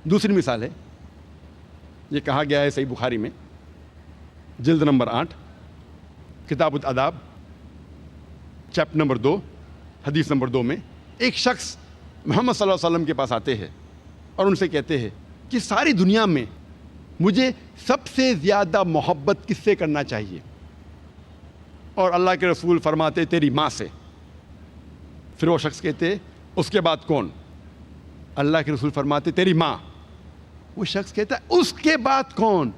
دوسری مثال ہے، یہ کہا گیا ہے صحیح بخاری میں جلد نمبر 8 کتاب الاداب چیپٹر نمبر 2 حدیث نمبر 2 میں ایک شخص محمد صلی اللہ علیہ وسلم کے پاس آتے ہیں اور ان سے کہتے ہیں کہ ساری دنیا میں مجھے سب سے زیادہ محبت کس سے کرنا چاہیے؟ اور اللہ کے رسول فرماتے تیری ماں سے۔ پھر وہ شخص کہتے اس کے بعد کون؟ اللہ کے رسول فرماتے تیری ماں۔ وہ شخص کہتا ہے اس کے بعد کون؟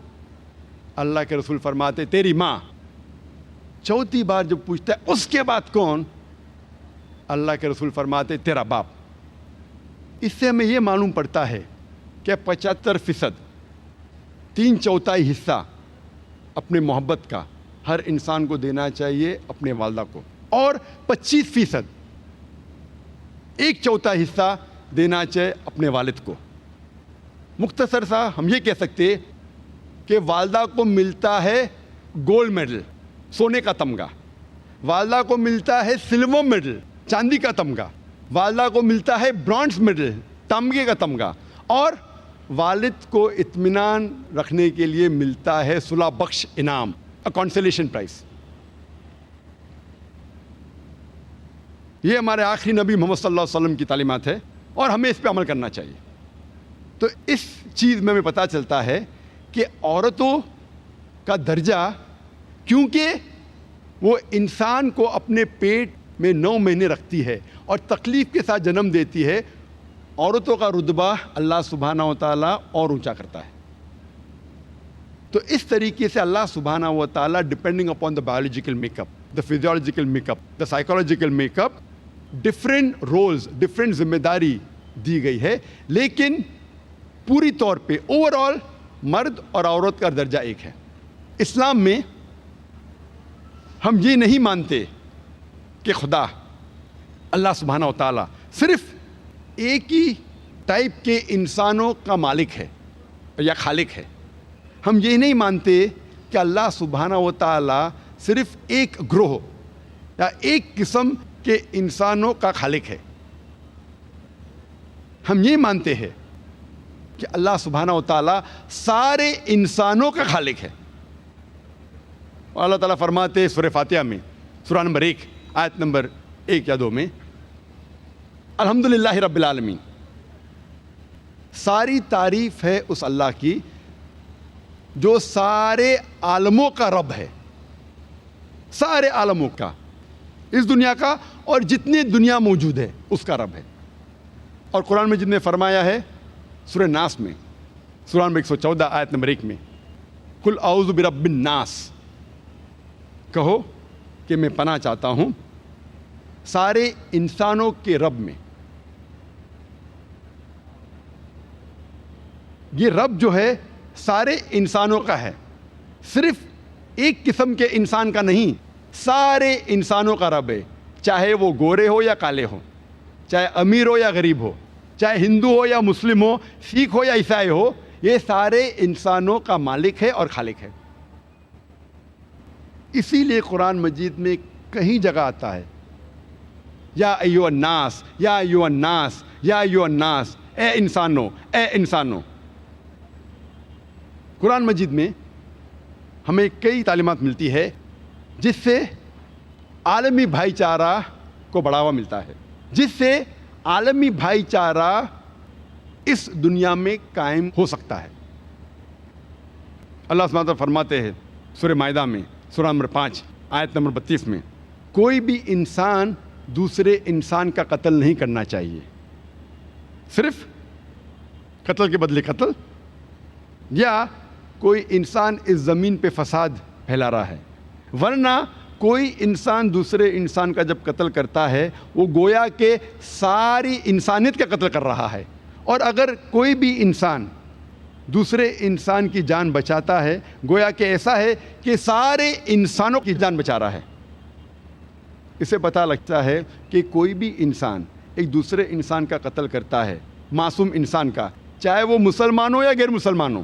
اللہ کے رسول فرماتے تیری ماں۔ چوتھی بار جب پوچھتا ہے اس کے بعد کون؟ اللہ کے رسول فرماتے تیرا باپ۔ اس سے ہمیں یہ معلوم پڑتا ہے کہ 75% 3/4 حصہ اپنے محبت کا ہر انسان کو دینا چاہیے اپنے والدہ کو، اور 25% 1/4 حصہ دینا چاہیے اپنے والد کو۔ مختصر سا ہم یہ کہہ سکتے کہ والدہ کو ملتا ہے گولڈ میڈل، سونے کا تمغہ، والدہ کو ملتا ہے سلور میڈل، چاندی کا تمغہ، والدہ کو ملتا ہے برانز میڈل، تمغے کا تمغہ، اور والد کو اطمینان رکھنے کے لیے ملتا ہے صلح بخش انعام، کنسولیشن پرائز۔ یہ ہمارے آخری نبی محمد صلی اللہ علیہ وسلم کی تعلیمات ہے اور ہمیں اس پہ عمل کرنا چاہیے۔ تو اس چیز میں ہمیں پتہ چلتا ہے کہ عورتوں کا درجہ، کیونکہ وہ انسان کو اپنے پیٹ میں 9 مہینے رکھتی ہے اور تکلیف کے ساتھ جنم دیتی ہے، عورتوں کا رتبہ اللہ سبحانہ و تعالیٰ اور اونچا کرتا ہے۔ تو اس طریقے سے اللہ سبحانہ و تعالیٰ depending upon the biological make up, the physiological make up, the psychological make up, different roles, different ذمہ داری دی گئی ہے، لیکن پوری طور پہ اوور آل مرد اور عورت کا درجہ ایک ہے۔ اسلام میں ہم یہ نہیں مانتے کہ خدا اللہ سبحانہ و تعالیٰ صرف ایک ہی ٹائپ کے انسانوں کا مالک ہے یا خالق ہے۔ ہم یہ نہیں مانتے کہ اللہ سبحانہ و تعالیٰ صرف ایک گروہ یا ایک قسم کے انسانوں کا خالق ہے۔ ہم یہ مانتے ہیں کہ اللہ سبحانہ و تعالیٰ سارے انسانوں کا خالق ہے۔ اور اللہ تعالیٰ فرماتے سورہ فاتحہ میں سورہ نمبر 1 آیت نمبر 1 یا 2 میں الحمدللہ رب العالمین، ساری تعریف ہے اس اللہ کی جو سارے عالموں کا رب ہے، سارے عالموں کا، اس دنیا کا اور جتنی دنیا موجود ہے اس کا رب ہے۔ اور قرآن مجید نے فرمایا ہے سورہ ناس میں سورہ نمبر 114 آیت نمبر 1 میں قل اعوذ برب الناس، کہو کہ میں پناہ چاہتا ہوں سارے انسانوں کے رب میں۔ یہ رب جو ہے سارے انسانوں کا ہے، صرف ایک قسم کے انسان کا نہیں، سارے انسانوں کا رب ہے، چاہے وہ گورے ہو یا کالے ہو، چاہے امیر ہو یا غریب ہو، چاہے ہندو ہو یا مسلم ہو، سکھ ہو یا عیسائی ہو، یہ سارے انسانوں کا مالک ہے اور خالق ہے۔ اسی لیے قرآن مجید میں کہیں جگہ آتا ہے یا ایھا الناس، یا ایھا الناس، یا ایھا الناس، اے انسانوں، اے انسانوں۔ قرآن مجید میں ہمیں کئی تعلیمات ملتی ہے جس سے عالمی بھائی چارہ کو بڑھاوا ملتا ہے، جس سے عالمی بھائی چارہ اس دنیا میں قائم ہو سکتا ہے۔ اللہ سبحانہ وتعالیٰ فرماتے ہیں سورہ مائدہ میں سورہ نمبر 5 آیت نمبر 32 میں کوئی بھی انسان دوسرے انسان کا قتل نہیں کرنا چاہیے، صرف قتل کے بدلے قتل، یا کوئی انسان اس زمین پہ فساد پھیلا رہا ہے، ورنہ کوئی انسان دوسرے انسان کا جب قتل کرتا ہے وہ گویا کہ ساری انسانیت کا قتل کر رہا ہے، اور اگر کوئی بھی انسان دوسرے انسان کی جان بچاتا ہے گویا کہ ایسا ہے کہ سارے انسانوں کی جان بچا رہا ہے۔ اسے پتہ لگتا ہے کہ کوئی بھی انسان ایک دوسرے انسان کا قتل کرتا ہے، معصوم انسان کا، چاہے وہ مسلمان ہو یا غیر مسلمان ہو۔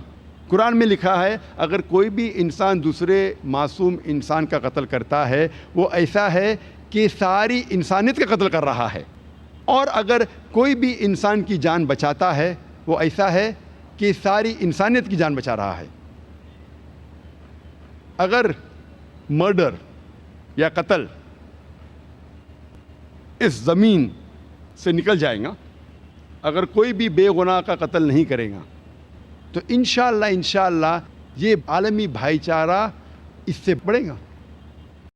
قرآن میں لکھا ہے اگر کوئی بھی انسان دوسرے معصوم انسان کا قتل کرتا ہے وہ ایسا ہے کہ ساری انسانیت کا قتل کر رہا ہے، اور اگر کوئی بھی انسان کی جان بچاتا ہے وہ ایسا ہے کہ ساری انسانیت کی جان بچا رہا ہے. اگر مرڈر یا قتل اس زمین سے نکل جائے گا, اگر کوئی بھی بے گناہ کا قتل نہیں کرے گا, تو انشاءاللہ یہ عالمی بھائی چارہ اس سے بڑھے گا.